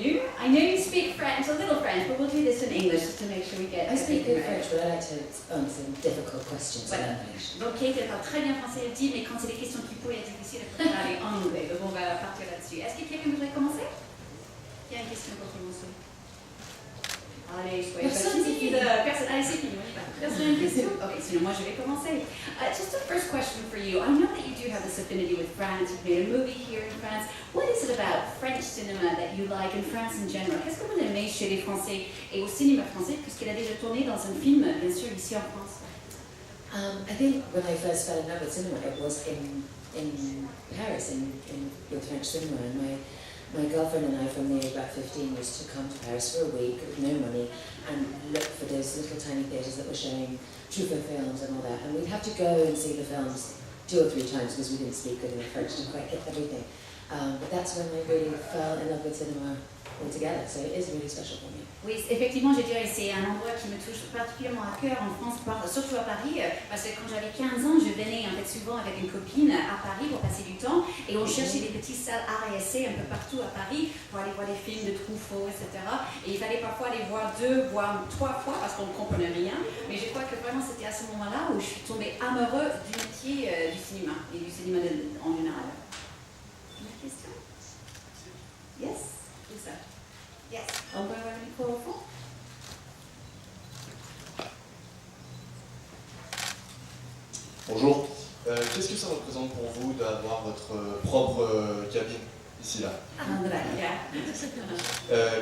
you. I know you speak French, a little French, but we'll do this in English just to make sure we get. I speak good French, but I like to answer difficult questions in Voilà. English. Donc Kate, elle parle très bien français, elle dit, mais quand c'est des questions qui pourraient être difficiles, elle préfère aller en anglais. Donc on va partir là-dessus. Est-ce que quelqu'un voudrait commencer? Il y a une question pour commencer. Allez, soyez pas timide. Allez, c'est fini, on y va. Personne a une question? Ok, sinon moi je vais commencer. Just a first question for you. I know that you do have this affinity with France. You've made a movie here in France. What is it about French cinema that you like in France in general? Qu'est-ce que vous aimez chez les Français et au cinéma français, puisqu'elle a déjà tourné dans un film, bien sûr, ici en France? I think when I first fell in love with cinema, it was in Paris, with French cinema. And my girlfriend and I, from the age of about 15, used to come to Paris for a week with no money and look for those little tiny theatres that were showing Truffaut films and all that. And we'd have to go and see the films 2 or 3 times because we didn't speak good enough French to quite get everything. But that's when I really fell in love with cinema altogether. So it is really special for me. Oui, effectivement, je dirais c'est un endroit qui me touche particulièrement à cœur en France, surtout à Paris, parce que quand j'avais 15 ans, je venais en fait souvent avec une copine à Paris pour passer du temps, et on cherchait des petites salles art et essai un peu partout à Paris pour aller voir des films de Truffaut, etc. Et il fallait parfois les voir 2, voire 3 fois parce qu'on ne comprenait rien. Mais je crois que vraiment c'était à ce moment-là où je suis tombée amoureuse du métier du cinéma et du cinéma en général. Une autre question? Yes? Who's that? Yes. On peut avoir un micro au fond? Bonjour. Qu'est-ce que ça représente pour vous d'avoir votre propre cabine ici là?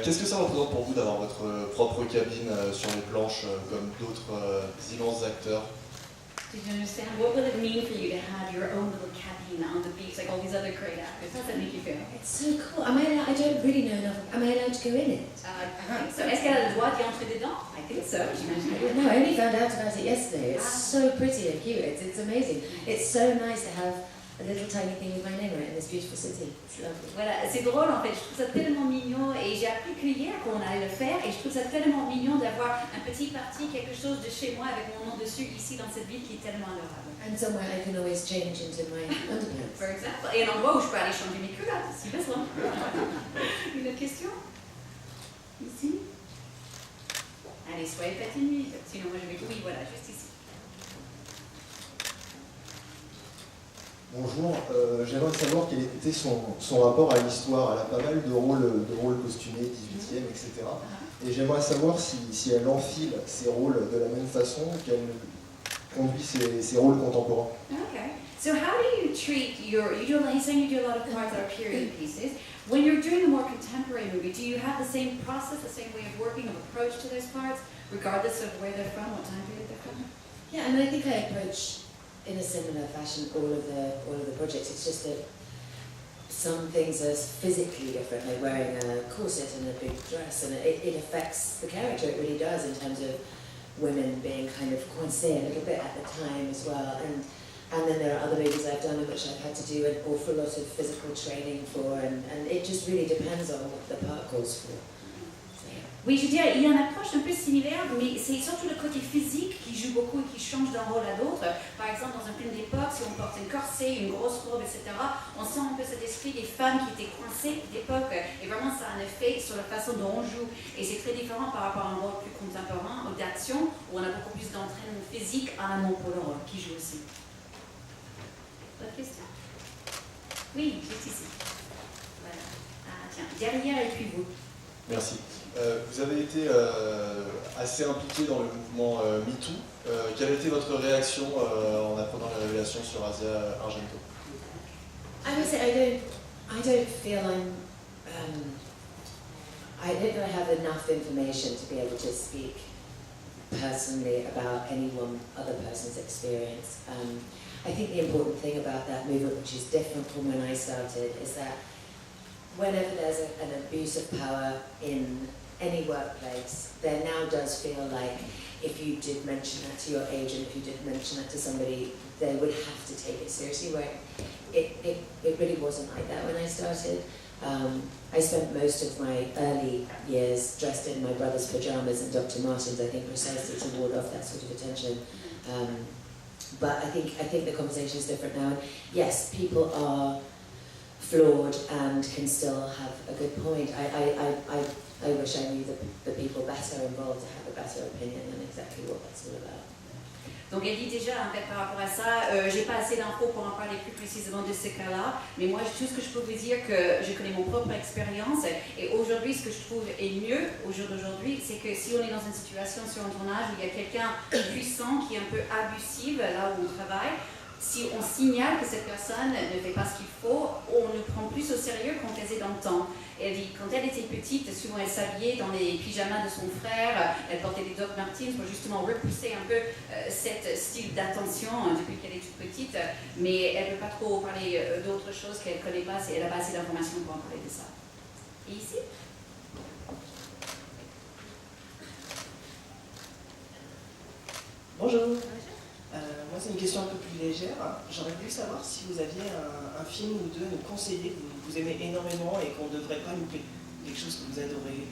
Qu'est-ce que ça représente pour vous d'avoir votre propre cabine sur les planches comme d'autres immenses acteurs? Did you understand? What will it mean for you to have your own little cabin on the beach like all these other great actors? How does that make you feel? It's so cool. I don't really know enough. Am I allowed to go in it? So, est-ce qu'elle a le droit d'y entrer dedans? I think so. No, I only found out about it yesterday. It's so pretty and cute. It's amazing. It's so nice to have a little tiny thing with my name on it in this beautiful city. It's lovely. Voilà, c'est drôle en fait, je trouve ça tellement mignon et j'ai appris que hier qu'on allait le faire et je trouve ça tellement mignon d'avoir un petit parti, quelque chose de chez moi avec mon nom dessus ici dans cette ville qui est tellement adorable. And somewhere I can always change into my underpants. For example, et un endroit où je peux aller changer mes culottes si besoin. Une autre question? Ici? Allez, soyez pas timide, sinon moi je vais... Oui, voilà, juste ici. Bonjour, j'aimerais savoir quel était son rapport à l'histoire. Elle a pas mal de rôles costumés, 18e, etc. Et j'aimerais savoir si elle enfile ces rôles de la même façon qu'elle conduit ses rôles contemporains. Okay. So how do you treat you do a lot of parts that are period pieces. When you're doing a more contemporary movie, do you have the same process, the same way of working, of approach to those parts, regardless of where they're from, what time period they're from? Yeah, and I think I approach in a similar fashion all of the projects. It's just that some things are physically different, like wearing a corset and a big dress, and it affects the character. It really does, in terms of women being kind of coincé a little bit at the time as well. And then there are other movies I've done in which I've had to do an awful lot of physical training for, and it just really depends on what the part calls for. Oui, je dirais, il y a une approche un peu similaire, mais c'est surtout le côté physique qui joue beaucoup et qui change d'un rôle à l'autre. Par exemple, dans un film d'époque, si on porte un corset, une grosse robe, etc., on sent un peu cet esprit des femmes qui étaient coincées d'époque. Et vraiment, ça a un effet sur la façon dont on joue. Et c'est très différent par rapport à un rôle plus contemporain ou d'action, où on a beaucoup plus d'entraînement physique en amont pour le rôle, qui joue aussi. Autre question? Oui, juste ici. Voilà. Ah, tiens, derrière et puis vous. Merci. Vous avez été assez impliqué dans le mouvement MeToo. Quelle était votre réaction en apprenant les révélations sur Asia Argento? I would say I don't feel I don't think I have enough information to be able to speak personally about any one other person's experience. I think the important thing about that movement, which is different from when I started, is that whenever there's an abuse of power in any workplace, there now does feel like if you did mention that to your agent, if you did mention that to somebody, they would have to take it seriously, where it really wasn't like that when I started. I spent most of my early years dressed in my brother's pajamas and Dr. Martens, I think precisely to ward off that sort of attention. But I think the conversation is different now. And yes, people are flawed and can still have a good point. I wish I knew the people better involved to have a better opinion on exactly what that's all about. Donc elle dit déjà, en fait, par rapport à ça, j'ai pas assez d'infos pour en parler plus précisément de ces cas-là, mais moi tout ce que je peux vous dire, que je connais mon propre expérience, et aujourd'hui ce que je trouve est mieux au jour d'aujourd'hui, c'est que si on est dans une situation sur un tournage où il y a quelqu'un puissant qui est un peu abusive là où on travaille, si on signale que cette personne ne fait pas ce qu'il faut, on le prend plus au sérieux qu'on faisait dans le temps. Et elle dit, quand elle était petite, souvent elle s'habillait dans les pyjamas de son frère, elle portait des Doc Martens pour justement repousser un peu cet style d'attention depuis qu'elle est toute petite, mais elle ne peut pas trop parler d'autres choses qu'elle ne connaît pas, elle n'a pas assez d'informations pour en parler de ça. Et ici? Bonjour. Moi, c'est une question un peu plus légère. J'aurais voulu savoir si vous aviez un film ou deux à nous conseiller que vous aimez énormément et qu'on ne devrait pas louper. Quelque chose que vous adorez.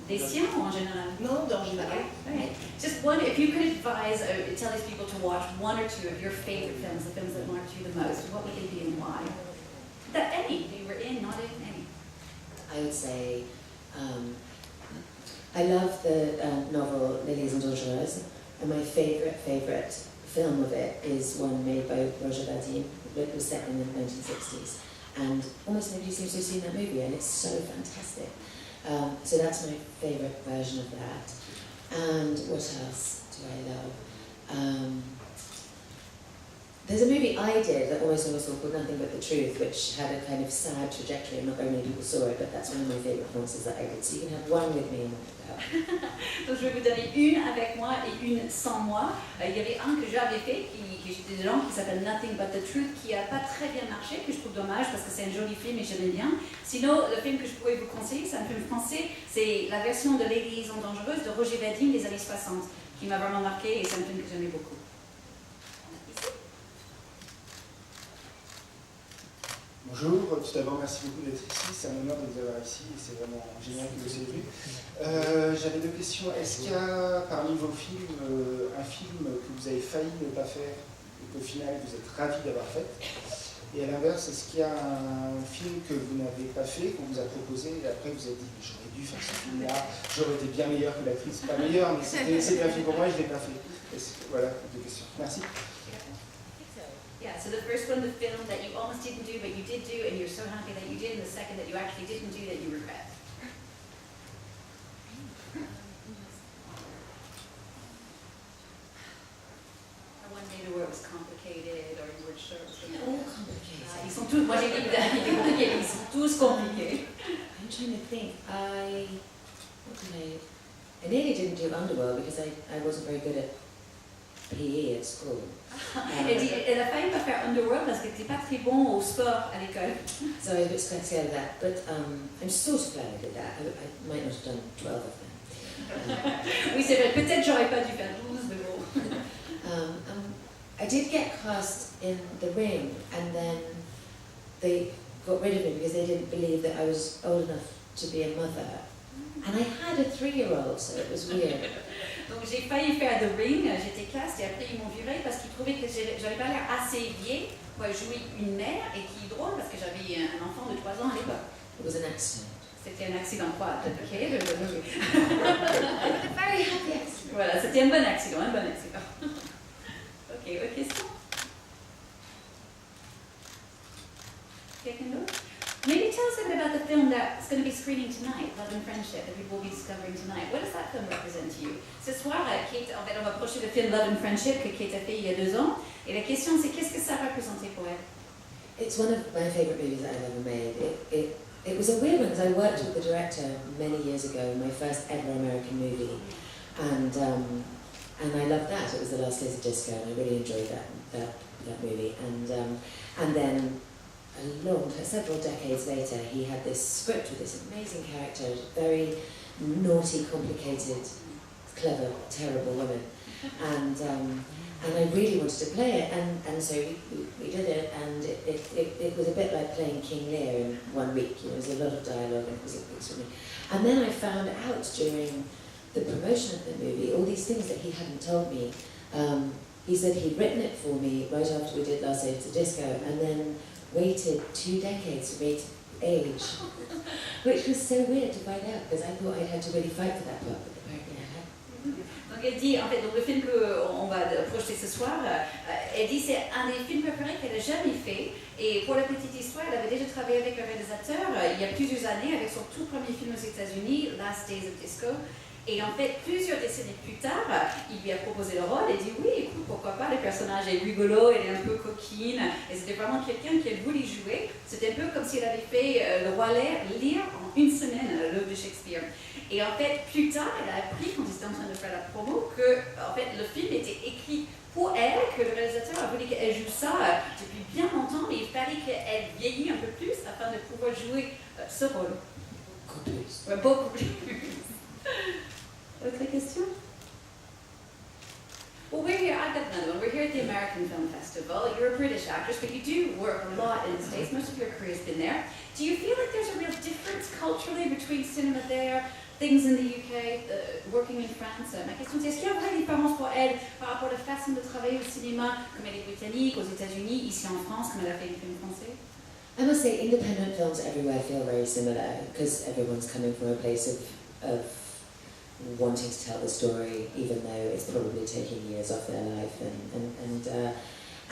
Des siens ou en général? Non, en général. Okay. Just one, if you could advise, tell these people to watch one or two of your favorite films, the films that marked you the most, what would they be and why? That any, you were in, not in, any. I would say, I love the novel Lilies and Dangereuses, and my favourite film of it is one made by Roger Vadim that was set in the 1960s, and almost nobody seems to have seen that movie, and it's so fantastic. So that's my favourite version of that. And what else do I love? There's a movie I did that almost saw called Nothing But the Truth, which had a kind of sad trajectory, and not very many people saw it, but that's one of my favourite performances that I did. So you can have one with me and one without. Donc je vais vous donner une avec moi et une sans moi. Il y avait un que j'avais fait, qui j'étais dedans, qui s'appelle Nothing But the Truth, qui n'a pas très bien marché, que je trouve dommage parce que c'est un joli film et j'aimais bien. Sinon, le film que je pourrais vous conseiller, c'est un film français, c'est la version de Les Liaisons Dangereuses de Roger Vadim des années 60, qui m'a vraiment marqué et c'est un film que j'aimais beaucoup. Bonjour, tout d'abord merci beaucoup d'être ici, c'est un honneur de vous avoir ici et c'est vraiment génial que vous ayez venu. J'avais deux questions. Est-ce qu'il y a parmi vos films un film que vous avez failli ne pas faire et qu'au final vous êtes ravi d'avoir fait? Et à l'inverse, est-ce qu'il y a un film que vous n'avez pas fait, qu'on vous a proposé et après vous avez dit j'aurais dû faire ce film-là, j'aurais été bien meilleur que l'actrice, pas meilleur, mais c'est bien fait pour moi et je ne l'ai pas fait. Voilà, deux questions. Merci. Yeah, so the first one, the film that you almost didn't do, but you did do, and you're so happy that you did, and the second that you actually didn't do that you regret. Or one maybe where it was complicated, or you weren't sure it was going to All complicated. Ils sont tous, moi j'ai dit compliqués, ils sont tous compliqués. I'm trying to think. I nearly didn't do Underworld because I wasn't very good at PE at school. Elle a failli pas faire Underworld parce qu'elle n'était pas très bon au sport à l'école. So I was a bit scared of that, but I'm sort of glad I did that. I might not have done 12 of them. Oui, c'est vrai, peut-être j'aurais pas dû faire 12, mais bon. I did get cast in The Ring, and then they got rid of me because they didn't believe that I was old enough to be a mother. And I had a 3-year-old, so it was weird. Donc j'ai failli faire The Ring, j'étais cast et après ils m'ont virée parce qu'ils trouvaient que j'avais pas l'air assez vieille pour jouer une mère et qui est drôle parce que j'avais un enfant de 3 ans à l'époque. It was an accident. C'était un accident quoi? Ok, Very happy accident. Voilà, c'était un bon accident, Ok, autre question? Quelqu'un d'autre? Maybe tell us a bit about the film that's going to be screening tonight, Love and Friendship, that people will be discovering tonight. What does that film represent to you? Ce soir, Kate, en fait, on va approcher le film Love and Friendship que Kate a fait il y a 2 ans. Et la question, c'est qu'est-ce que ça représentait pour elle? It's one of my favourite movies that I've ever made. It was a weird one because I worked with the director many years ago, my first ever American movie, and I loved that. It was The Last Days of Disco, and I really enjoyed that movie. And then several decades later, he had this script with this amazing character, very naughty, complicated, clever, terrible woman, and I really wanted to play it, and so we did it, and it was a bit like playing King Lear in 1 week. You know, there was a lot of dialogue, and it was extraordinary. And then I found out during the promotion of the movie all these things that he hadn't told me. He said he'd written it for me right after we did Last Days of Disco, and then waited 2 decades for me to age, which was so weird to find out because I thought I'd had to really fight for that part, but apparently I had. Donc elle dit, en fait, donc le film qu'on va projeter ce soir, elle dit c'est un des films préférés qu'elle a jamais fait. Et pour la petite histoire, elle avait déjà travaillé avec le réalisateur il y a plusieurs années avec son tout premier film aux États-Unis, Last Days of Disco. Et en fait, plusieurs décennies plus tard, il lui a proposé le rôle et dit oui, écoute, pourquoi pas, le personnage est rigolo, elle est un peu coquine. Et c'était vraiment quelqu'un qui voulait jouer. C'était un peu comme si elle avait fait le roi Lear lire en une semaine l'œuvre de Shakespeare. Et en fait, plus tard, elle a appris, quand ils étaient en train de faire la promo, que en fait, le film était écrit pour elle, que le réalisateur a voulu qu'elle joue ça depuis bien longtemps, mais il fallait qu'elle vieillisse un peu plus afin de pouvoir jouer ce rôle. Beaucoup plus. Ouais, beaucoup plus. Autre question? Well, we're here, I've got another one. We're here at the American Film Festival. You're a British actress, but you do work a lot in the States. Most of your career's been there. Do you feel like there's a real difference culturally between cinema there, things in the UK, working in France? Ma question c'est, est-ce qu'il y a une vraie différence pour elle par rapport à la façon de travailler au cinéma, comme elle est britannique, aux États-Unis, ici en France, comme elle a fait le film français? I must say, independent films everywhere feel very similar because everyone's coming from a place of wanting to tell the story, even though it's probably taking years off their life.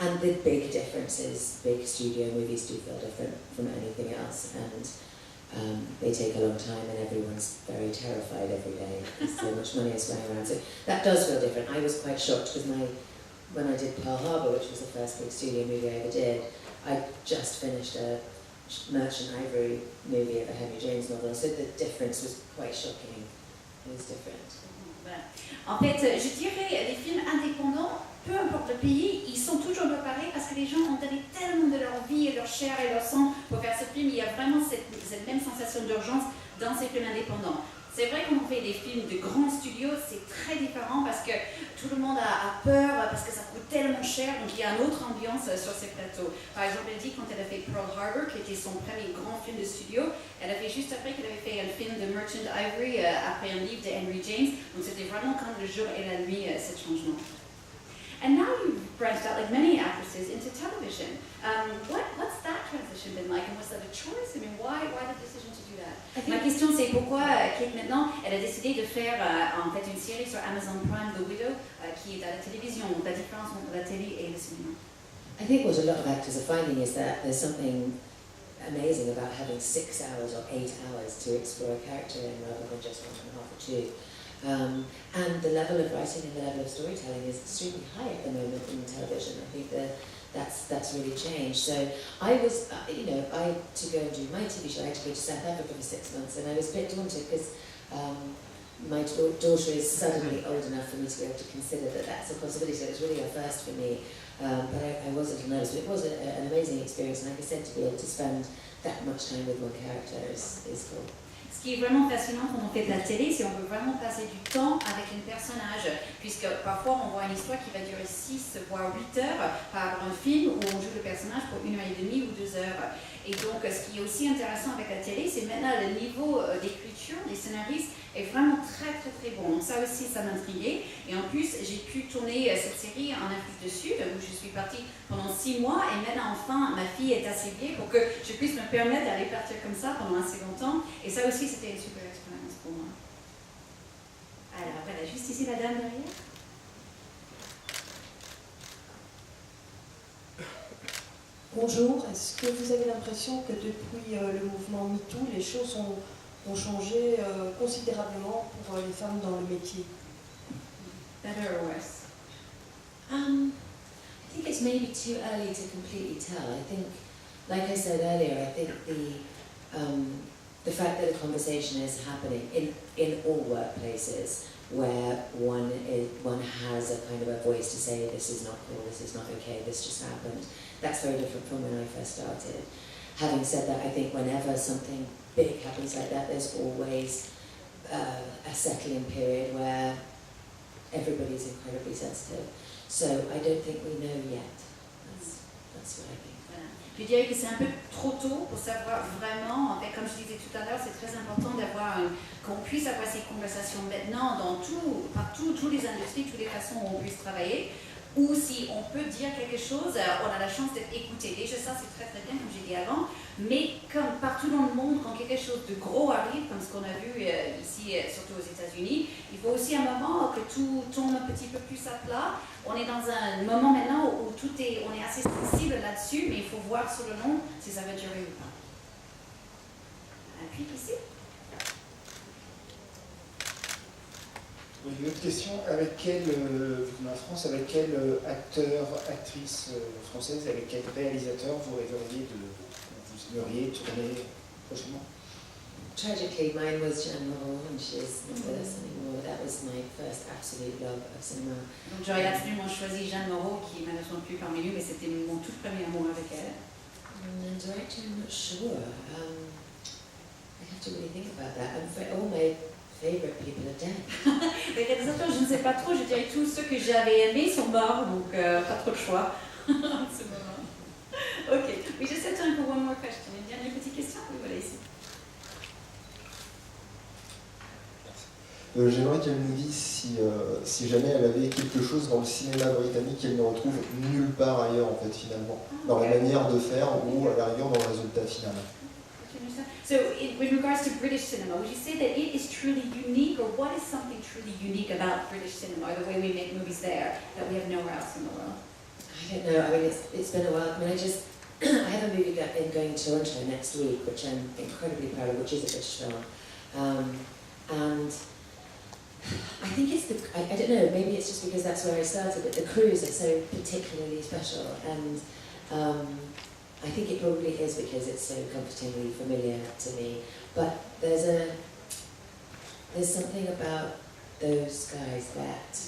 And the big difference is big studio movies do feel different from anything else, and they take a long time, and everyone's very terrified every day because so much money is flying around. So that does feel different. I was quite shocked because when I did Pearl Harbor, which was the first big studio movie I ever did, I just finished a Merchant Ivory movie of a Henry James novel, so the difference was quite shocking. It was different. Voilà. En fait, je dirais, les films indépendants, peu importe le pays, ils sont toujours préparés parce que les gens ont donné tellement de leur vie et leur chair et leur sang pour faire ce film. Il y a vraiment cette même sensation d'urgence dans ces films indépendants. C'est vrai qu'on fait des films de grands studios, c'est très différent parce que tout le monde a peur, parce que ça coûte tellement cher, donc il y a une autre ambiance sur ces plateaux. Par exemple, elle dit quand elle a fait Pearl Harbor, qui était son premier grand film de studio, elle a fait juste après qu'elle avait fait un film de Merchant Ivory, après un livre de Henry James, donc c'était vraiment comme le jour et la nuit, ce changement. And now you've branched out, like many actresses, into television. What's that transition been like, and was that a choice? I mean, why the decision to do that? Ma question c'est pourquoi Kate maintenant, elle a décidé de faire en fait une série sur Amazon Prime, The Widow, qui est à la télévision, la différence entre la télé et le cinéma. I think what a lot of actors are finding is that there's something amazing about having 6 hours or 8 hours to explore a character in rather than just 1.5 or 2. And the level of writing and the level of storytelling is extremely high at the moment in television. I think that's really changed. So I was, to go and do my TV show, I had to go to South Africa for 6 months, and I was a bit daunted because my daughter is suddenly old enough for me to be able to consider that that's a possibility. So it was really a first for me, but I was a little nervous. But it was an amazing experience, and like I said, to be able to spend that much time with one character is cool. Ce qui est vraiment fascinant quand on fait de la télé, c'est qu'on peut vraiment passer du temps avec un personnage, puisque parfois on voit une histoire qui va durer 6 voire 8 heures par rapport à un film où on joue le personnage pour 1h30 ou 2 heures. Et donc ce qui est aussi intéressant avec la télé, c'est maintenant le niveau d'écriture des scénaristes est vraiment très très très bon. Donc ça aussi, ça m'intriguait. Et en plus, j'ai pu tourner cette série en Afrique du Sud, où je suis partie pendant 6 mois, et maintenant enfin, ma fille est assez vieille pour que je puisse me permettre d'aller partir comme ça pendant assez longtemps. Et ça aussi, c'était une super expérience pour moi. Alors voilà, juste ici la dame derrière. Bonjour, est-ce que vous avez l'impression que depuis le mouvement MeToo, les choses ont changé considérablement pour les femmes dans le métier? Better or worse? I think it's maybe too early to completely tell. I think, like I said earlier, I think the fact that a conversation is happening in all workplaces where one has a kind of a voice to say this is not cool, this is not okay, this just happened. That's very different from when I first started. Having said that, I think whenever something big happens like that, there's always a settling period where everybody's incredibly sensitive. So I don't think we know yet. That's what I think. Voilà. Je dirais que c'est un peu trop tôt pour savoir vraiment, en fait, comme je disais tout à l'heure, c'est très important qu'on puisse avoir ces conversations maintenant dans partout, toutes les industries, toutes les façons où on puisse travailler. ou si on peut dire quelque chose, on a la chance d'être écouté. Déjà ça c'est très très bien comme j'ai dit avant, mais comme partout dans le monde, quand quelque chose de gros arrive, comme ce qu'on a vu ici, surtout aux États-Unis, il faut aussi un moment que tout tombe un petit peu plus à plat. On est dans un moment maintenant où on est assez sensible là-dessus, mais il faut voir sur le long si ça va durer ou pas. Et puis ici. Oui, une autre question, avec quel, en France, avec quel acteur, actrice française, avec quel réalisateur vous rêveriez vous aimeriez tourner prochainement? Tragically, mine was Jeanne Moreau, and she is not with us anymore. That was my first absolute love of cinema. Donc j'aurais absolument choisi Jeanne Moreau, qui est malheureusement plus parmi nous, mais c'était mon tout premier amour avec elle. And director, I'm not sure. I have to really think about that. I'm afraid all my favorite people are dead. Les réalisateurs, je ne sais pas trop, je dirais tous ceux que j'avais aimés sont morts, donc pas trop de choix en ce moment. Ok, we just have time for one more question. Une dernière petite question? Oui, voilà ici. J'aimerais qu'elle nous dise si jamais elle avait quelque chose dans le cinéma britannique qu'elle ne retrouve nulle part ailleurs en fait finalement, dans la manière de faire ou à la rigueur dans le résultat final. So, with regards to British cinema, would you say that it is truly unique, or what is something truly unique about British cinema, or the way we make movies there, that we have nowhere else in the world? I don't know. I mean, it's been a while. I mean, I have a movie going to Toronto next week, which I'm incredibly proud of, which is a British film. And I think it's I don't know, maybe it's just because that's where I started, but the crews are so particularly special. And I think it probably is because it's so comfortingly familiar to me. But there's something about those guys that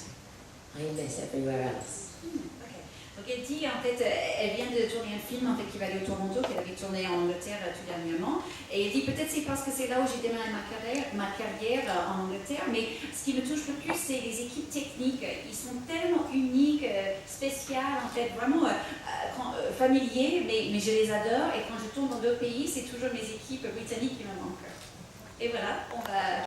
I miss everywhere else. Okay. Donc elle dit, en fait, elle vient de tourner un film en fait, qui va aller au Toronto, qu'elle avait tourné en Angleterre tout dernièrement. Et elle dit, peut-être c'est parce que c'est là où j'ai démarré ma carrière en Angleterre, mais ce qui me touche le plus, c'est les équipes techniques. Ils sont tellement uniques, spéciales, en fait, vraiment familiers, mais je les adore. Et quand je tourne dans d'autres pays, c'est toujours mes équipes britanniques qui me manquent. Et voilà, on va...